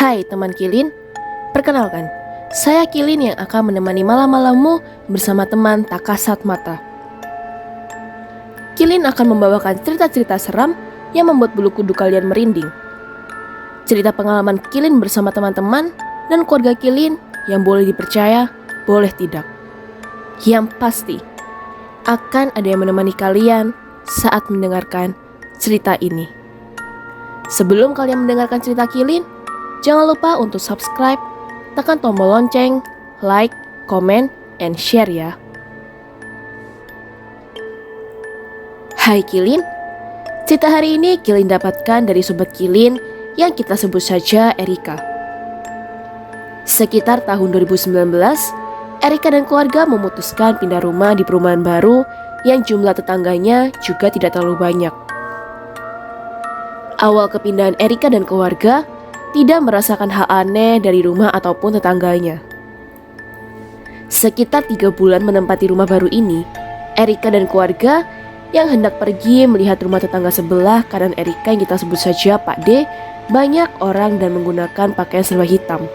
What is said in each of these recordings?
Hai teman Kilin, perkenalkan, saya Kilin yang akan menemani malam-malammu bersama teman tak kasat mata. Kilin akan membawakan cerita-cerita seram yang membuat bulu kuduk kalian merinding. Cerita pengalaman Kilin bersama teman-teman dan keluarga Kilin yang boleh dipercaya, boleh tidak. Yang pasti, akan ada yang menemani kalian saat mendengarkan cerita ini. Sebelum kalian mendengarkan cerita Kilin, jangan lupa untuk subscribe, tekan tombol lonceng, like, comment, and share ya. Hai Kilin, cerita hari ini Kilin dapatkan dari sobat Kilin yang kita sebut saja Erika. Sekitar tahun 2019, Erika dan keluarga memutuskan pindah rumah di perumahan baru yang jumlah tetangganya juga tidak terlalu banyak. Awal kepindahan Erika dan keluarga tidak merasakan hal aneh dari rumah ataupun tetangganya. Sekitar 3 bulan menempati rumah baru ini, Erika dan keluarga yang hendak pergi melihat rumah tetangga sebelah kanan Erika yang kita sebut saja Pak D, banyak orang dan menggunakan pakaian serba hitam.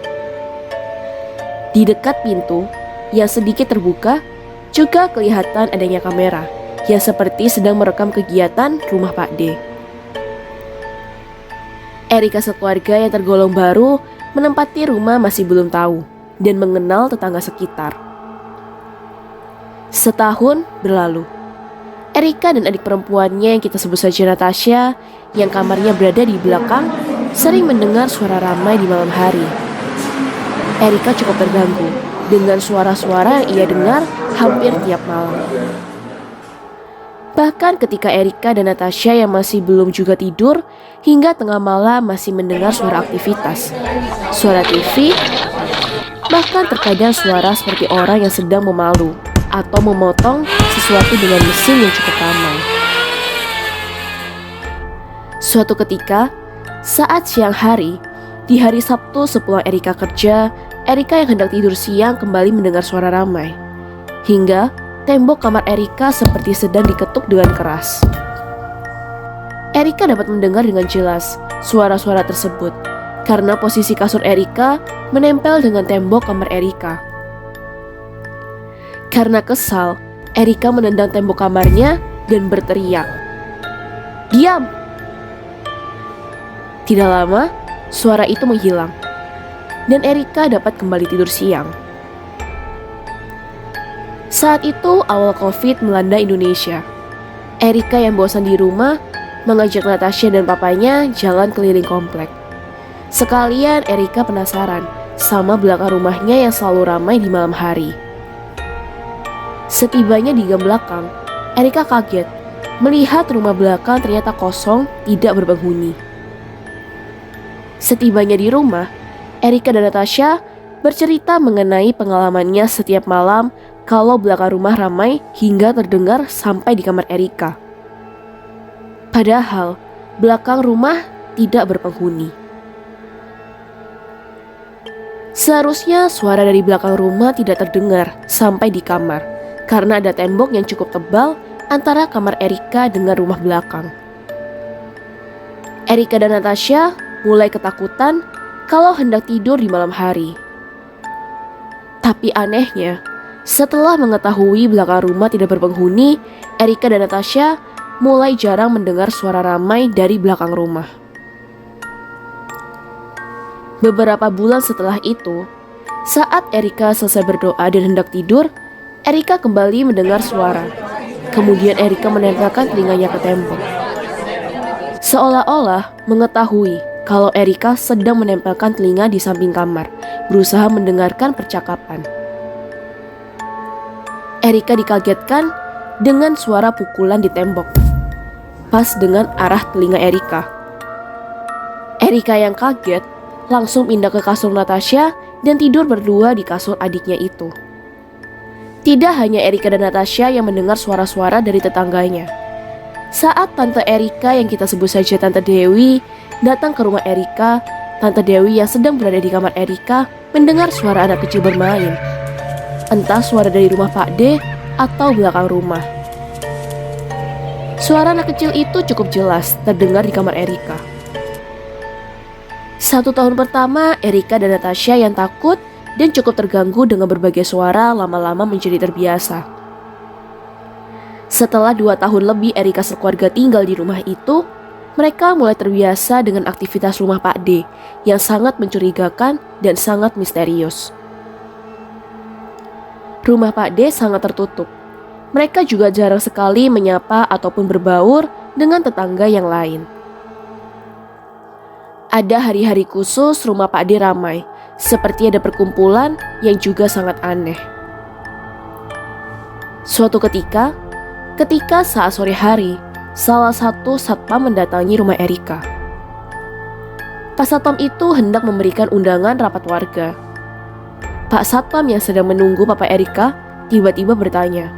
Di dekat pintu yang sedikit terbuka juga kelihatan adanya kamera yang seperti sedang merekam kegiatan rumah Pak D. Erika sekeluarga yang tergolong baru menempati rumah masih belum tahu dan mengenal tetangga sekitar. Setahun berlalu, Erika dan adik perempuannya yang kita sebut saja Natasha yang kamarnya berada di belakang sering mendengar suara ramai di malam hari. Erika cukup terganggu dengan suara-suara yang ia dengar hampir tiap malam. Bahkan ketika Erika dan Natasha yang masih belum juga tidur, hingga tengah malam masih mendengar suara aktivitas, suara TV, bahkan terkadang suara seperti orang yang sedang memalu atau memotong sesuatu dengan mesin yang cukup ramai. Suatu ketika, saat siang hari, di hari Sabtu sepulang Erika kerja, Erika yang hendak tidur siang kembali mendengar suara ramai. Hingga tembok kamar Erika seperti sedang diketuk dengan keras. Erika dapat mendengar dengan jelas suara-suara tersebut karena posisi kasur Erika menempel dengan tembok kamar Erika. Karena kesal, Erika menendang tembok kamarnya dan berteriak, "Diam!" Tidak lama, suara itu menghilang dan Erika dapat kembali tidur siang. Saat itu awal COVID melanda Indonesia. Erika yang bosan di rumah mengajak Natasha dan papanya jalan keliling komplek. Sekalian Erika penasaran sama belakang rumahnya yang selalu ramai di malam hari. Setibanya di gang belakang, Erika kaget melihat rumah belakang ternyata kosong, tidak berpenghuni. Setibanya di rumah, Erika dan Natasha bercerita mengenai pengalamannya setiap malam kalau belakang rumah ramai hingga terdengar sampai di kamar Erika. Padahal belakang rumah tidak berpenghuni. Seharusnya suara dari belakang rumah tidak terdengar sampai di kamar karena ada tembok yang cukup tebal antara kamar Erika dengan rumah belakang. Erika dan Natasha mulai ketakutan kalau hendak tidur di malam hari. Tapi anehnya, setelah mengetahui belakang rumah tidak berpenghuni, Erika dan Natasha mulai jarang mendengar suara ramai dari belakang rumah. Beberapa bulan setelah itu, saat Erika selesai berdoa dan hendak tidur, Erika kembali mendengar suara. Kemudian Erika menempelkan telinganya ke tembok, seolah-olah mengetahui kalau Erika sedang menempelkan telinga di samping kamar, berusaha mendengarkan percakapan. Erika dikagetkan dengan suara pukulan di tembok, pas dengan arah telinga Erika. Erika yang kaget langsung pindah ke kasur Natasha dan tidur berdua di kasur adiknya itu. Tidak hanya Erika dan Natasha yang mendengar suara-suara dari tetangganya. Saat Tante Erika yang kita sebut saja Tante Dewi datang ke rumah Erika, Tante Dewi yang sedang berada di kamar Erika mendengar suara anak kecil bermain. Entah suara dari rumah Pak D atau belakang rumah. Suara anak kecil itu cukup jelas terdengar di kamar Erika. 1 tahun pertama, Erika dan Natasha yang takut dan cukup terganggu dengan berbagai suara lama-lama menjadi terbiasa. Setelah 2 tahun lebih Erika sekeluarga tinggal di rumah itu, mereka mulai terbiasa dengan aktivitas rumah Pak D yang sangat mencurigakan dan sangat misterius. Rumah Pak D sangat tertutup. Mereka juga jarang sekali menyapa ataupun berbaur dengan tetangga yang lain. Ada hari-hari khusus rumah Pak D ramai, seperti ada perkumpulan yang juga sangat aneh. Suatu ketika saat sore hari, salah satu satpam mendatangi rumah Erika. Pak satpam itu hendak memberikan undangan rapat warga. Pak satpam yang sedang menunggu Papa Erika tiba-tiba bertanya,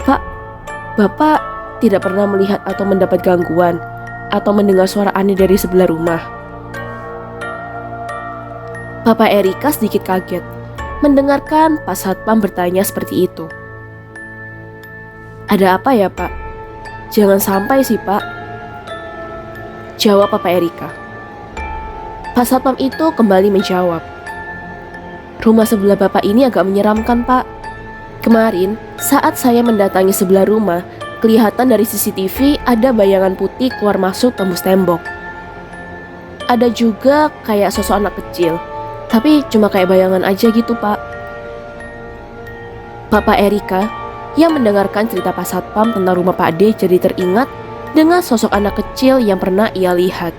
"Pak, Bapak tidak pernah melihat atau mendapat gangguan atau mendengar suara aneh dari sebelah rumah?" Papa Erika sedikit kaget mendengarkan Pak satpam bertanya seperti itu. "Ada apa ya, Pak? Jangan sampai sih, Pak," jawab Papa Erika. Pak satpam itu kembali menjawab, "Rumah sebelah Bapak ini agak menyeramkan, Pak. Kemarin saat saya mendatangi sebelah rumah, kelihatan dari CCTV ada bayangan putih keluar masuk tembus tembok. Ada juga kayak sosok anak kecil, tapi cuma kayak bayangan aja gitu, Pak." Papa Erika yang mendengarkan cerita Pak satpam tentang rumah Pak D jadi teringat dengan sosok anak kecil yang pernah ia lihat.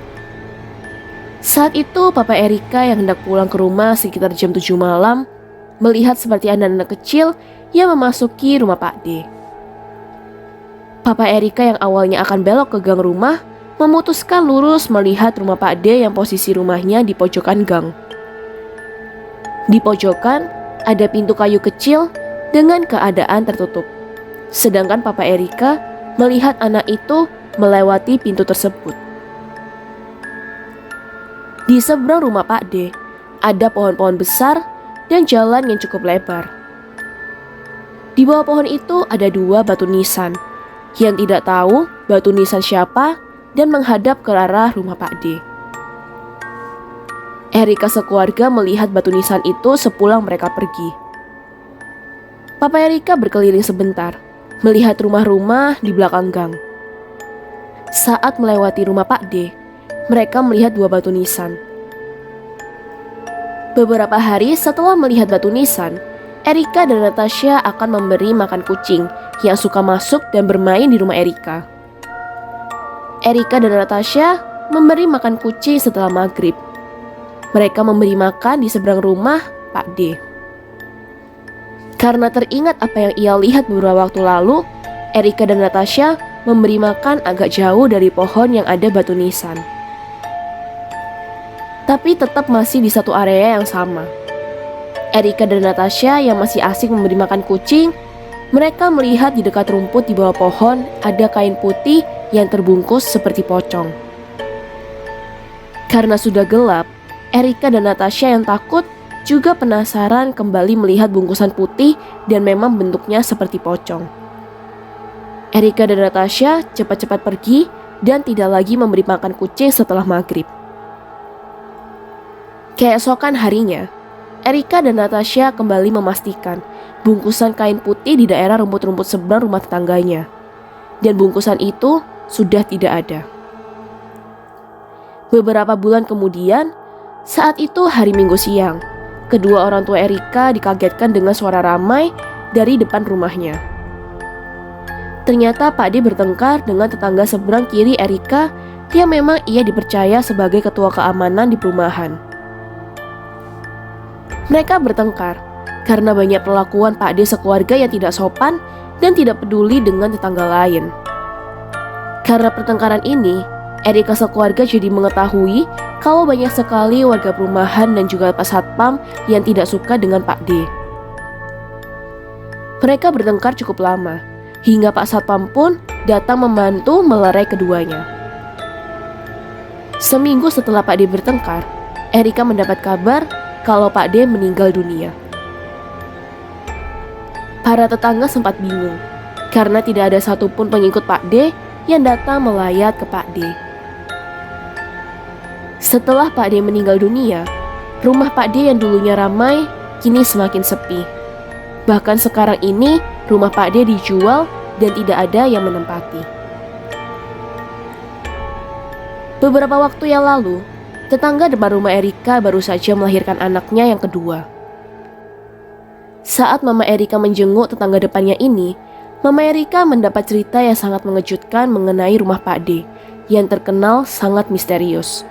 Saat itu Papa Erika yang hendak pulang ke rumah sekitar jam 7 malam melihat seperti anak-anak kecil yang memasuki rumah Pak D. Papa Erika yang awalnya akan belok ke gang rumah memutuskan lurus melihat rumah Pak D yang posisi rumahnya di pojokan gang. Di pojokan ada pintu kayu kecil dengan keadaan tertutup. Sedangkan Papa Erika melihat anak itu melewati pintu tersebut. Di seberang rumah Pak D ada pohon-pohon besar dan jalan yang cukup lebar. Di bawah pohon itu ada 2 batu nisan yang tidak tahu batu nisan siapa dan menghadap ke arah rumah Pak D. Erika sekeluarga melihat batu nisan itu sepulang mereka pergi. Papa Erika berkeliling sebentar, melihat rumah-rumah di belakang gang. Saat melewati rumah Pak D, mereka melihat 2 batu nisan. Beberapa hari setelah melihat batu nisan, Erika dan Natasha akan memberi makan kucing yang suka masuk dan bermain di rumah Erika. Erika dan Natasha memberi makan kucing setelah maghrib. Mereka memberi makan di seberang rumah Pak D. Karena teringat apa yang ia lihat beberapa waktu lalu, Erika dan Natasha memberi makan agak jauh dari pohon yang ada batu nisan. Tapi tetap masih di satu area yang sama. Erika dan Natasha yang masih asik memberi makan kucing, mereka melihat di dekat rumput di bawah pohon ada kain putih yang terbungkus seperti pocong. Karena sudah gelap, Erika dan Natasha yang takut juga penasaran kembali melihat bungkusan putih dan memang bentuknya seperti pocong. Erika dan Natasha cepat-cepat pergi dan tidak lagi memberi makan kucing setelah maghrib. Keesokan harinya, Erika dan Natasha kembali memastikan bungkusan kain putih di daerah rumput-rumput seberang rumah tetangganya. Dan bungkusan itu sudah tidak ada. Beberapa bulan kemudian, saat itu hari Minggu siang, kedua orang tua Erika dikagetkan dengan suara ramai dari depan rumahnya. Ternyata Pak D bertengkar dengan tetangga seberang kiri Erika yang memang ia dipercaya sebagai ketua keamanan di perumahan. Mereka bertengkar karena banyak perlakuan Pak D sekeluarga yang tidak sopan dan tidak peduli dengan tetangga lain. Karena pertengkaran ini, Erika sekeluarga jadi mengetahui kalau banyak sekali warga perumahan dan juga Pak Satpam yang tidak suka dengan Pak D. Mereka bertengkar cukup lama, hingga Pak Satpam pun datang membantu melerai keduanya. Seminggu setelah Pak D bertengkar, Erika mendapat kabar kalau Pak D meninggal dunia. Para tetangga sempat bingung, karena tidak ada satupun pengikut Pak D yang datang melayat ke Pak D. Setelah Pak D meninggal dunia, rumah Pak D yang dulunya ramai kini semakin sepi. Bahkan sekarang ini rumah Pak D dijual dan tidak ada yang menempati. Beberapa waktu yang lalu, tetangga depan rumah Erika baru saja melahirkan anaknya yang kedua. Saat Mama Erika menjenguk tetangga depannya ini, Mama Erika mendapat cerita yang sangat mengejutkan mengenai rumah Pak D yang terkenal sangat misterius.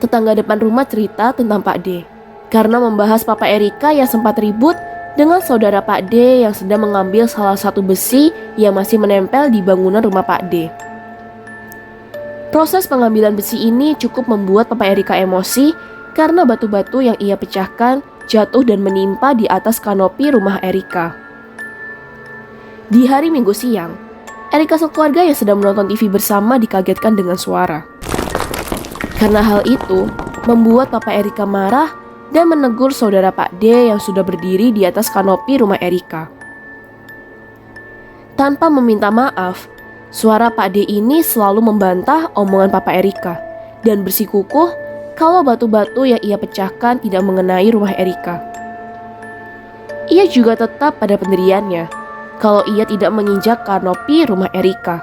Tetangga depan rumah cerita tentang Pak D karena membahas Papa Erika yang sempat ribut dengan saudara Pak D yang sedang mengambil salah satu besi yang masih menempel di bangunan rumah Pak D. Proses pengambilan besi ini cukup membuat Papa Erika emosi karena batu-batu yang ia pecahkan jatuh dan menimpa di atas kanopi rumah Erika. Di hari Minggu siang, Erika sekeluarga yang sedang menonton TV bersama dikagetkan dengan suara. Karena hal itu, membuat Papa Erika marah dan menegur saudara Pak D yang sudah berdiri di atas kanopi rumah Erika. Tanpa meminta maaf, suara Pak D ini selalu membantah omongan Papa Erika dan bersikukuh kalau batu-batu yang ia pecahkan tidak mengenai rumah Erika. Ia juga tetap pada pendiriannya kalau ia tidak menginjak kanopi rumah Erika.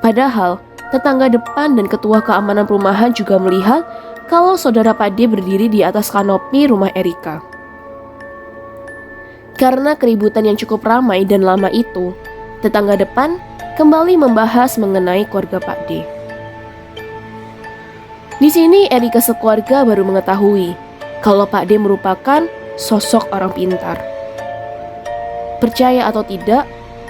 Padahal, tetangga depan dan ketua keamanan perumahan juga melihat kalau saudara Pak D berdiri di atas kanopi rumah Erika. Karena keributan yang cukup ramai dan lama itu, tetangga depan kembali membahas mengenai keluarga Pak D. Di sini Erika sekeluarga baru mengetahui kalau Pak D merupakan sosok orang pintar. Percaya atau tidak,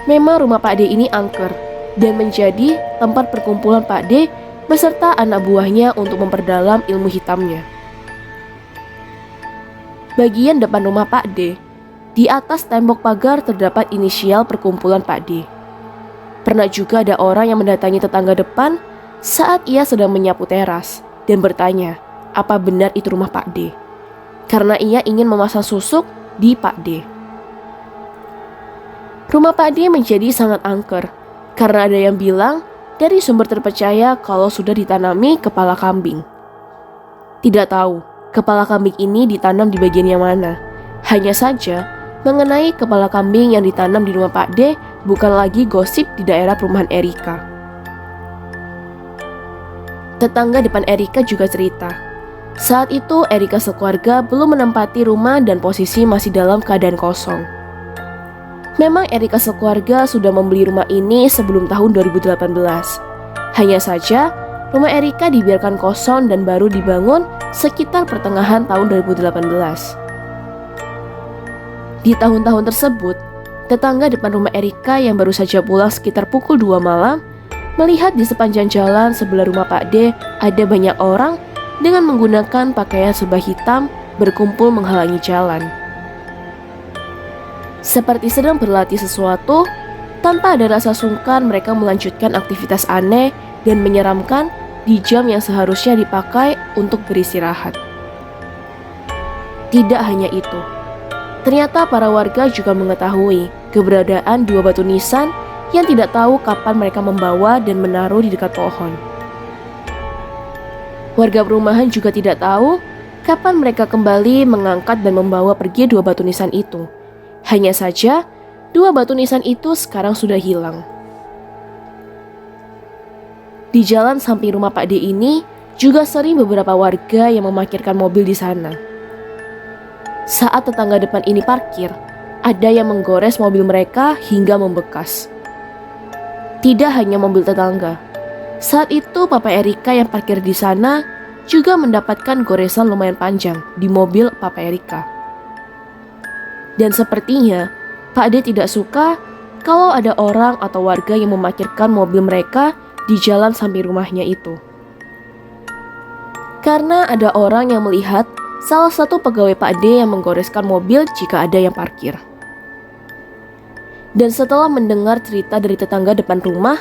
memang rumah Pak D ini angker dan menjadi tempat perkumpulan Pak D beserta anak buahnya untuk memperdalam ilmu hitamnya. Bagian depan rumah Pak D, di atas tembok pagar terdapat inisial perkumpulan Pak D. Pernah juga ada orang yang mendatangi tetangga depan saat ia sedang menyapu teras dan bertanya, apa benar itu rumah Pak D? Karena ia ingin memasang susuk di Pak D. Rumah Pak D menjadi sangat angker karena ada yang bilang dari sumber terpercaya kalau sudah ditanami kepala kambing. Tidak tahu kepala kambing ini ditanam di bagian yang mana. Hanya saja mengenai kepala kambing yang ditanam di rumah Pak D bukan lagi gosip di daerah perumahan Erika. Tetangga depan Erika juga cerita, saat itu Erika sekeluarga belum menempati rumah dan posisi masih dalam keadaan kosong. Memang Erika sekeluarga sudah membeli rumah ini sebelum tahun 2018. Hanya saja, rumah Erika dibiarkan kosong dan baru dibangun sekitar pertengahan tahun 2018. Di tahun-tahun tersebut, tetangga depan rumah Erika yang baru saja pulang sekitar pukul 2 malam melihat di sepanjang jalan sebelah rumah Pak D ada banyak orang dengan menggunakan pakaian serba hitam berkumpul menghalangi jalan. Seperti sedang berlatih sesuatu, tanpa ada rasa sungkan mereka melanjutkan aktivitas aneh dan menyeramkan di jam yang seharusnya dipakai untuk beristirahat. Tidak hanya itu, ternyata para warga juga mengetahui keberadaan dua batu nisan yang tidak tahu kapan mereka membawa dan menaruh di dekat pohon. Warga perumahan juga tidak tahu kapan mereka kembali mengangkat dan membawa pergi dua batu nisan itu. Hanya saja, dua batu nisan itu sekarang sudah hilang. Di jalan samping rumah Pak D ini juga sering beberapa warga yang memarkirkan mobil di sana. Saat tetangga depan ini parkir, ada yang menggores mobil mereka hingga membekas. Tidak hanya mobil tetangga, saat itu Papa Erika yang parkir di sana juga mendapatkan goresan lumayan panjang di mobil Papa Erika. Dan sepertinya Pak D tidak suka kalau ada orang atau warga yang memarkirkan mobil mereka di jalan samping rumahnya itu. Karena ada orang yang melihat salah satu pegawai Pak D yang menggoreskan mobil jika ada yang parkir. Dan setelah mendengar cerita dari tetangga depan rumah,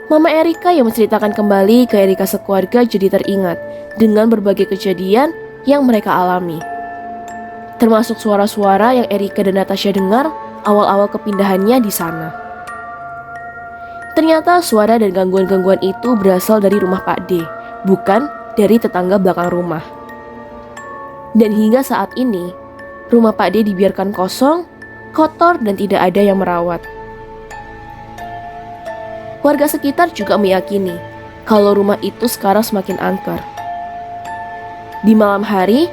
Mama Erika yang menceritakan kembali ke Erika sekeluarga jadi teringat dengan berbagai kejadian yang mereka alami. Termasuk suara-suara yang Erika dan Natasha dengar awal-awal kepindahannya di sana. Ternyata suara dan gangguan-gangguan itu berasal dari rumah Pak D, bukan dari tetangga belakang rumah. Dan hingga saat ini, rumah Pak D dibiarkan kosong, kotor dan tidak ada yang merawat. Warga sekitar juga meyakini kalau rumah itu sekarang semakin angker. Di malam hari,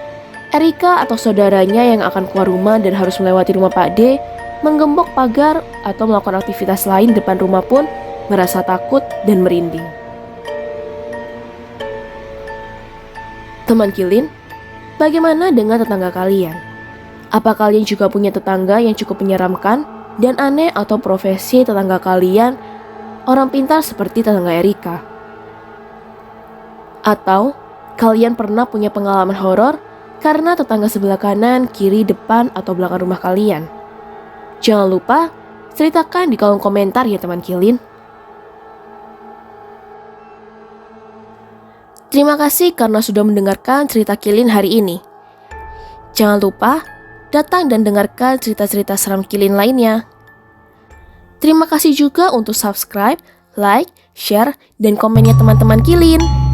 Erika atau saudaranya yang akan keluar rumah dan harus melewati rumah Pak D menggembok pagar atau melakukan aktivitas lain depan rumah pun merasa takut dan merinding. Teman Kilin, bagaimana dengan tetangga kalian? Apa kalian juga punya tetangga yang cukup menyeramkan dan aneh atau profesi tetangga kalian orang pintar seperti tetangga Erika? Atau kalian pernah punya pengalaman horor karena tetangga sebelah kanan, kiri, depan, atau belakang rumah kalian? Jangan lupa ceritakan di kolom komentar ya teman Kilin. Terima kasih karena sudah mendengarkan cerita Kilin hari ini. Jangan lupa datang dan dengarkan cerita-cerita seram Kilin lainnya. Terima kasih juga untuk subscribe, like, share, dan komennya teman-teman Kilin.